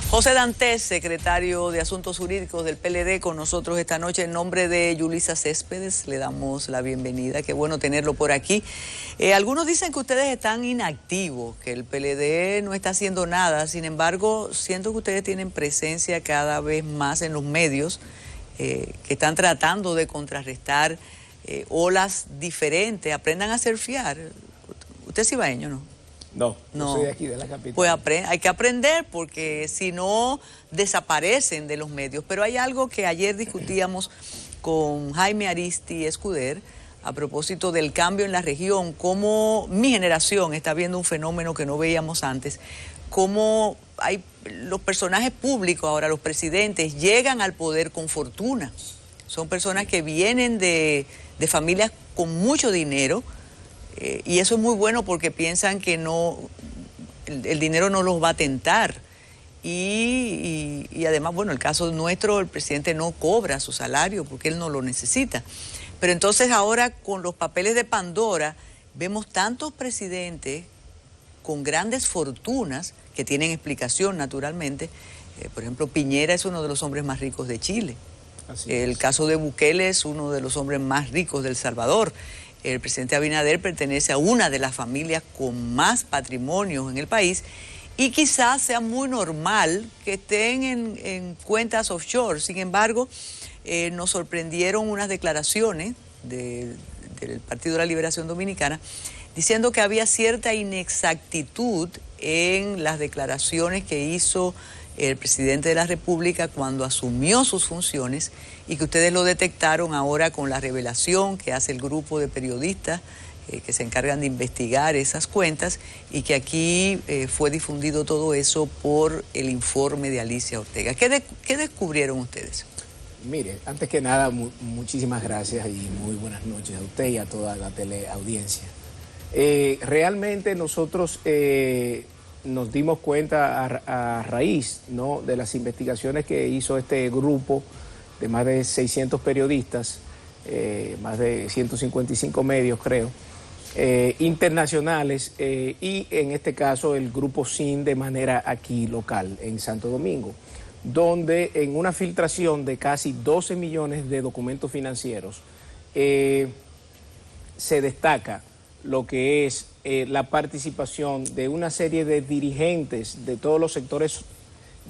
José Dantes, secretario de Asuntos Jurídicos del PLD, con nosotros esta noche. En nombre de Yulisa Céspedes, le damos la bienvenida. Qué bueno tenerlo por aquí. Algunos dicen que ustedes están inactivos, que el PLD no está haciendo nada. Sin embargo, siento que ustedes tienen presencia cada vez más en los medios, que están tratando de contrarrestar olas diferentes. Aprendan a surfear. ¿Usted es cibaeño, no? No, no soy de aquí, de la capital. Pues hay que aprender, porque si no desaparecen de los medios. Pero hay algo que ayer discutíamos con Jaime Aristi Escuder a propósito del cambio en la región, cómo mi generación está viendo un fenómeno que no veíamos antes, cómo hay los personajes públicos, ahora los presidentes, llegan al poder con fortuna. Son personas que vienen de familias con mucho dinero, y eso es muy bueno porque piensan que el dinero no los va a tentar. Y además, bueno, el caso nuestro, el presidente no cobra su salario porque él no lo necesita. Pero entonces ahora, con los papeles de Pandora, vemos tantos presidentes con grandes fortunas que tienen explicación, naturalmente. Por ejemplo, Piñera es uno de los hombres más ricos de Chile. El caso de Bukele es uno de los hombres más ricos de El Salvador. El presidente Abinader pertenece a una de las familias con más patrimonios en el país, y quizás sea muy normal que estén en cuentas offshore. Sin embargo, nos sorprendieron unas declaraciones del Partido de la Liberación Dominicana diciendo que había cierta inexactitud en las declaraciones que hizo el presidente de la República cuando asumió sus funciones, y que ustedes lo detectaron ahora con la revelación que hace el grupo de periodistas que se encargan de investigar esas cuentas, y que aquí fue difundido todo eso por el informe de Alicia Ortega. ¿Qué descubrieron ustedes? Mire, antes que nada, muchísimas gracias y muy buenas noches a usted y a toda la teleaudiencia. Realmente nosotros nos dimos cuenta a raíz, ¿no?, de las investigaciones que hizo este grupo de más de 600 periodistas, más de 155 medios, creo, internacionales, y en este caso el grupo SIN de manera aquí local, en Santo Domingo, donde en una filtración de casi 12 millones de documentos financieros se destaca lo que es la participación de una serie de dirigentes de todos los sectores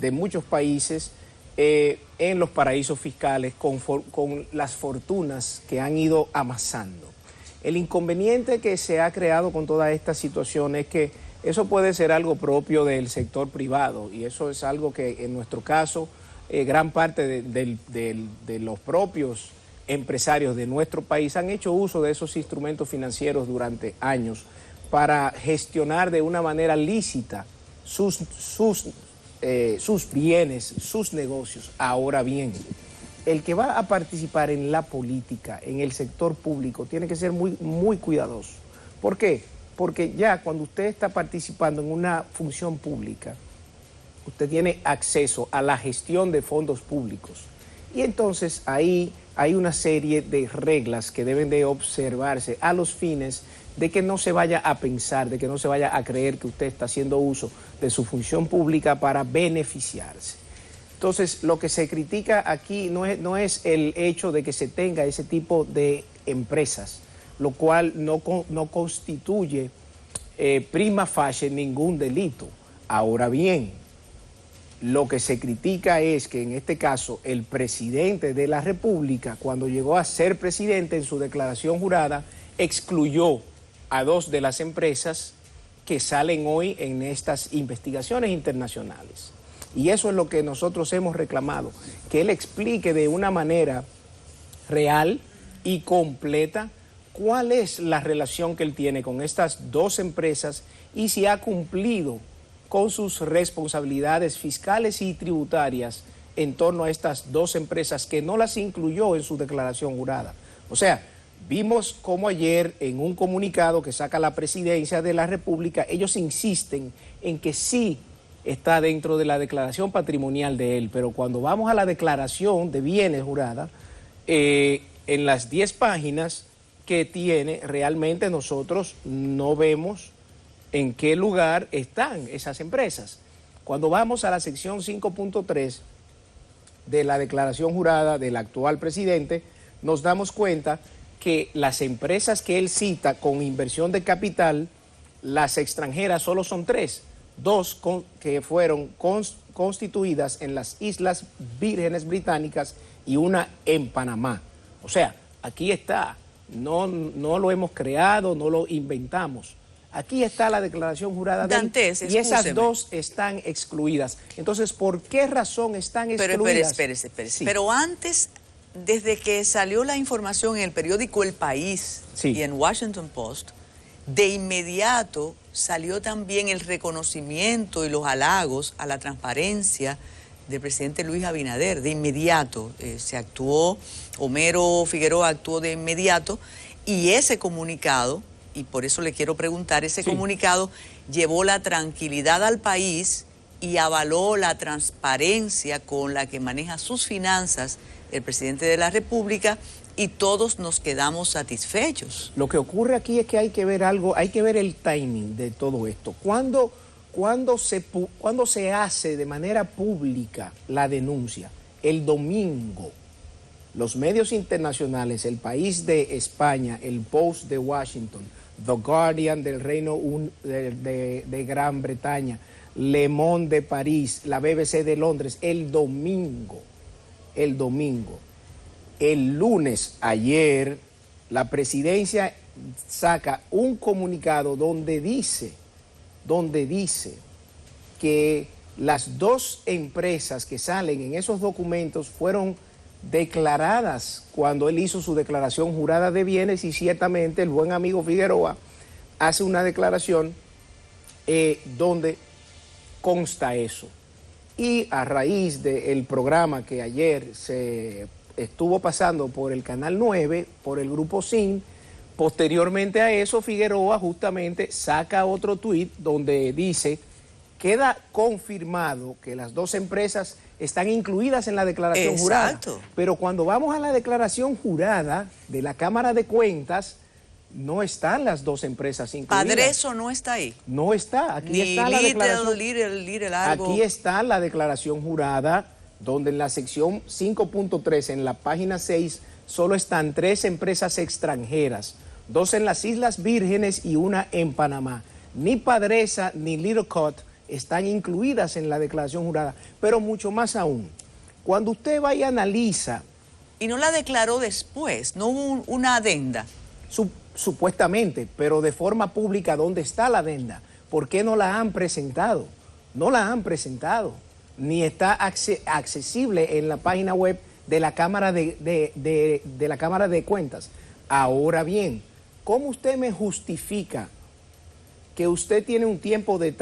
de muchos países en los paraísos fiscales con las fortunas que han ido amasando. El inconveniente que se ha creado con toda esta situación es que eso puede ser algo propio del sector privado, y eso es algo que en nuestro caso gran parte de los propios empresarios de nuestro país han hecho uso de esos instrumentos financieros durante años para gestionar de una manera lícita sus bienes, sus negocios. Ahora bien, el que va a participar en la política, en el sector público, tiene que ser muy, muy cuidadoso. ¿Por qué? Porque ya cuando usted está participando en una función pública, usted tiene acceso a la gestión de fondos públicos. Y entonces ahí hay una serie de reglas que deben de observarse a los fines de que no se vaya a pensar, de que no se vaya a creer que usted está haciendo uso de su función pública para beneficiarse. Entonces, lo que se critica aquí no es el hecho de que se tenga ese tipo de empresas, lo cual no constituye prima facie ningún delito. Ahora bien, lo que se critica es que en este caso el presidente de la República, cuando llegó a ser presidente, en su declaración jurada, excluyó a dos de las empresas que salen hoy en estas investigaciones internacionales. Y eso es lo que nosotros hemos reclamado, que él explique de una manera real y completa cuál es la relación que él tiene con estas dos empresas y si ha cumplido con sus responsabilidades fiscales y tributarias en torno a estas dos empresas que no las incluyó en su declaración jurada. O sea, vimos cómo ayer en un comunicado que saca la Presidencia de la República, ellos insisten en que sí está dentro de la declaración patrimonial de él, pero cuando vamos a la declaración de bienes jurada, en las 10 páginas que tiene, realmente nosotros no vemos en qué lugar están esas empresas. Cuando vamos a la sección 5.3 de la declaración jurada del actual presidente, nos damos cuenta que las empresas que él cita con inversión de capital, las extranjeras solo son 3, 2 que fueron constituidas en las Islas Vírgenes Británicas y una en Panamá. O sea, aquí está, no lo hemos creado, no lo inventamos. Aquí está la declaración jurada Dantes, y esas 2 están excluidas. Entonces, ¿por qué razón están excluidas? Pero espérese. Sí. Pero antes, desde que salió la información en el periódico El País y en Washington Post, de inmediato salió también el reconocimiento y los halagos a la transparencia del presidente Luis Abinader. De inmediato se actuó, Homero Figueroa actuó de inmediato, y ese comunicado, y por eso le quiero preguntar, ese comunicado llevó la tranquilidad al país y avaló la transparencia con la que maneja sus finanzas el presidente de la República, y todos nos quedamos satisfechos. Lo que ocurre aquí es que hay que ver algo, hay que ver el timing de todo esto. ¿Cuándo se hace de manera pública la denuncia? El domingo. Los medios internacionales, El País de España, El Post de Washington, The Guardian del Reino de Gran Bretaña, Le Monde de París, la BBC de Londres, el domingo. El lunes, ayer, la presidencia saca un comunicado donde dice que las 2 empresas que salen en esos documentos fueron declaradas cuando él hizo su declaración jurada de bienes, y ciertamente el buen amigo Figueroa hace una declaración donde consta eso. Y a raíz del programa que ayer se estuvo pasando por el Canal 9, por el Grupo SIN, posteriormente a eso Figueroa justamente saca otro tuit donde dice: queda confirmado que las 2 empresas están incluidas en la declaración jurada. Pero cuando vamos a la declaración jurada de la Cámara de Cuentas, no están las 2 empresas incluidas. Padreso no está ahí. No está. Aquí está la declaración. Aquí está la declaración jurada, donde en la sección 5.3, en la página 6, solo están 3 empresas extranjeras, 2 en las Islas Vírgenes y una en Panamá. Ni Padresa ni Littlecote están incluidas en la declaración jurada, pero mucho más aún, cuando usted va y analiza... Y no la declaró después, no hubo una adenda. Supuestamente, pero de forma pública, ¿dónde está la adenda? ¿Por qué no la han presentado? No la han presentado, ni está accesible en la página web de la Cámara de la Cámara de Cuentas. Ahora bien, ¿cómo usted me justifica que usted tiene un tiempo de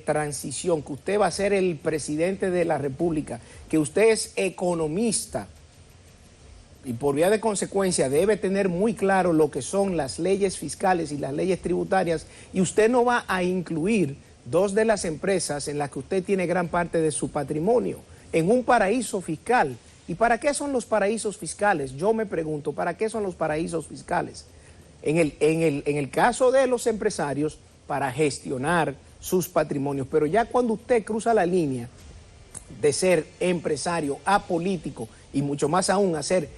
transición, que usted va a ser el presidente de la República, que usted es economista y por vía de consecuencia debe tener muy claro lo que son las leyes fiscales y las leyes tributarias, y usted no va a incluir 2 de las empresas en las que usted tiene gran parte de su patrimonio en un paraíso fiscal? ¿Y para qué son los paraísos fiscales? Yo me pregunto, ¿para qué son los paraísos fiscales? En el caso de los empresarios, para gestionar sus patrimonios, pero ya cuando usted cruza la línea de ser empresario a político, y mucho más aún a ser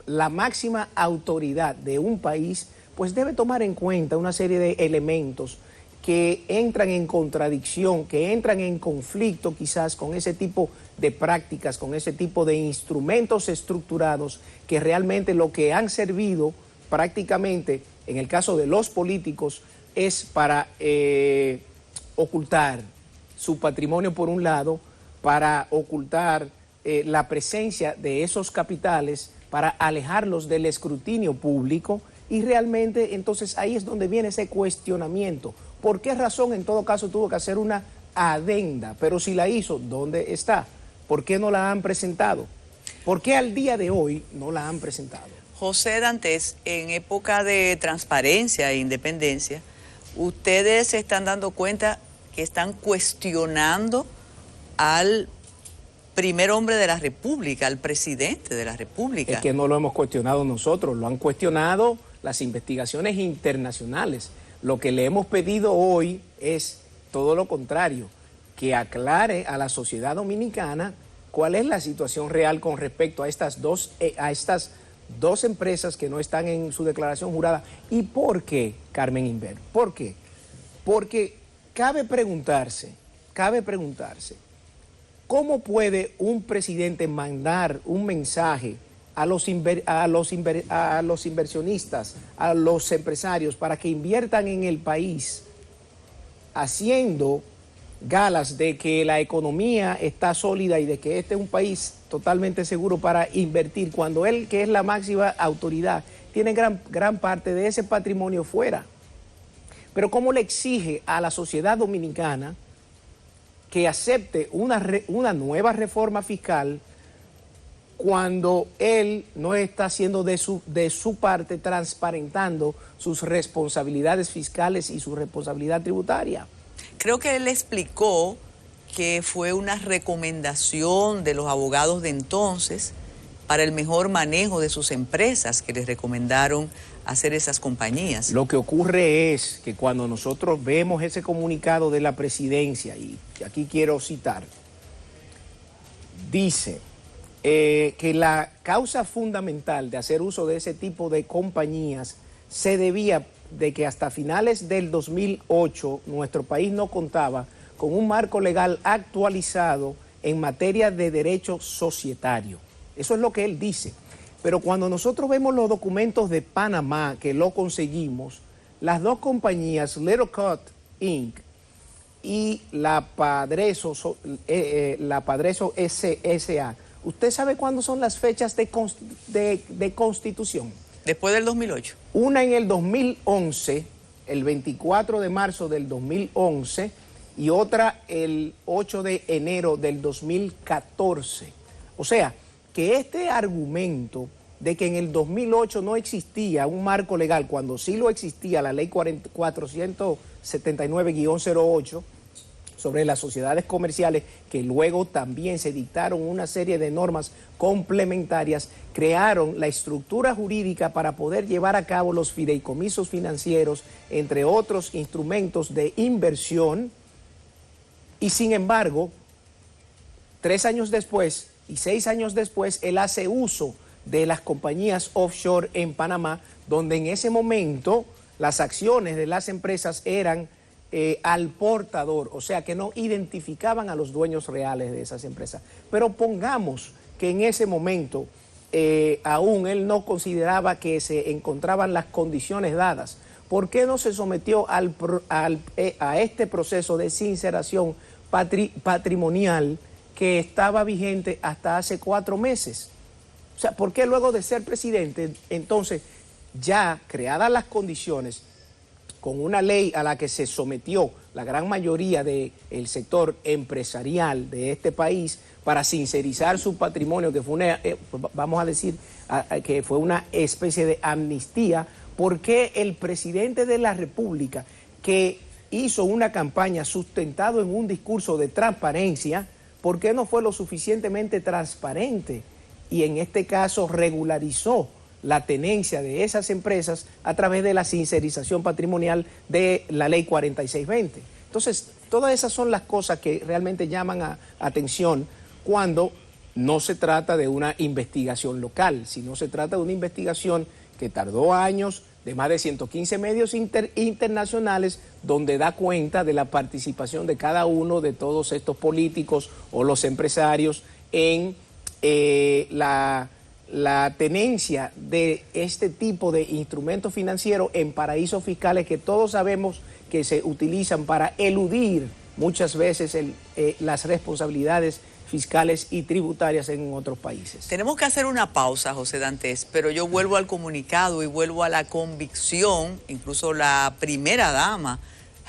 la máxima autoridad de un país, pues debe tomar en cuenta una serie de elementos que entran en contradicción, que entran en conflicto quizás con ese tipo de prácticas, con ese tipo de instrumentos estructurados que realmente lo que han servido prácticamente, en el caso de los políticos, es para ocultar su patrimonio por un lado, para ocultar la presencia de esos capitales, para alejarlos del escrutinio público, y realmente entonces ahí es donde viene ese cuestionamiento. ¿Por qué razón en todo caso tuvo que hacer una adenda? Pero si la hizo, ¿dónde está? ¿Por qué no la han presentado? ¿Por qué al día de hoy no la han presentado? José Dantes, en época de transparencia e independencia, ustedes se están dando cuenta que están cuestionando al primer hombre de la República, al presidente de la República. Es que no lo hemos cuestionado nosotros, lo han cuestionado las investigaciones internacionales. Lo que le hemos pedido hoy es todo lo contrario, que aclare a la sociedad dominicana cuál es la situación real con respecto a estas dos empresas que no están en su declaración jurada. ¿Y por qué, Carmen Inver? ¿Por qué? Porque cabe preguntarse, ¿cómo puede un presidente mandar un mensaje a los inversionistas, a los empresarios, para que inviertan en el país, haciendo galas de que la economía está sólida y de que este es un país totalmente seguro para invertir, cuando él, que es la máxima autoridad, tiene gran parte de ese patrimonio fuera? Pero ¿cómo le exige a la sociedad dominicana que acepte una nueva reforma fiscal cuando él no está haciendo de su parte, transparentando sus responsabilidades fiscales y su responsabilidad tributaria? Creo que él explicó que fue una recomendación de los abogados de entonces para el mejor manejo de sus empresas que les recomendaron hacer esas compañías. Lo que ocurre es que cuando nosotros vemos ese comunicado de la presidencia, y aquí quiero citar, dice que la causa fundamental de hacer uso de ese tipo de compañías se debía de que hasta finales del 2008 nuestro país no contaba con un marco legal actualizado en materia de derecho societario. Eso es lo que él dice. Pero cuando nosotros vemos los documentos de Panamá, que lo conseguimos, las dos compañías, Little Cut Inc. y la Padreso S.A., ¿usted sabe cuándo son las fechas de constitución? Después del 2008. Una en el 2011, el 24 de marzo del 2011, y otra el 8 de enero del 2014. O sea, que este argumento de que en el 2008 no existía un marco legal, cuando sí lo existía, la ley 479-08, sobre las sociedades comerciales, que luego también se dictaron una serie de normas complementarias, crearon la estructura jurídica para poder llevar a cabo los fideicomisos financieros, entre otros instrumentos de inversión, y sin embargo, 3 años después y 6 años después, él hace uso de las compañías offshore en Panamá, donde en ese momento las acciones de las empresas eran al portador, o sea que no identificaban a los dueños reales de esas empresas. Pero pongamos que en ese momento aún él no consideraba que se encontraban las condiciones dadas. ¿Por qué no se sometió a este proceso de sinceración patrimonial que estaba vigente hasta hace 4 meses? O sea, ¿por qué luego de ser presidente, entonces, ya creadas las condiciones, con una ley a la que se sometió la gran mayoría del sector empresarial de este país para sincerizar su patrimonio, que fue una, vamos a decir, que fue una especie de amnistía? ¿Por qué el presidente de la República, que hizo una campaña sustentado en un discurso de transparencia, por qué no fue lo suficientemente transparente y en este caso regularizó la tenencia de esas empresas a través de la sincerización patrimonial de la ley 4620? Entonces, todas esas son las cosas que realmente llaman a atención cuando no se trata de una investigación local, sino se trata de una investigación que tardó años, de más de 115 medios internacionales, donde da cuenta de la participación de cada uno de todos estos políticos o los empresarios en la tenencia de este tipo de instrumentos financieros en paraísos fiscales que todos sabemos que se utilizan para eludir muchas veces las responsabilidades fiscales y tributarias en otros países. Tenemos que hacer una pausa, José Dantes, pero yo vuelvo al comunicado y vuelvo a la convicción. Incluso la primera dama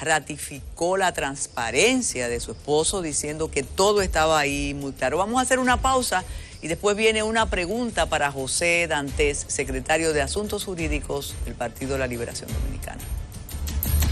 ratificó la transparencia de su esposo, diciendo que todo estaba ahí muy claro. Vamos a hacer una pausa y después viene una pregunta para José Dantes, secretario de Asuntos Jurídicos del Partido de la Liberación Dominicana.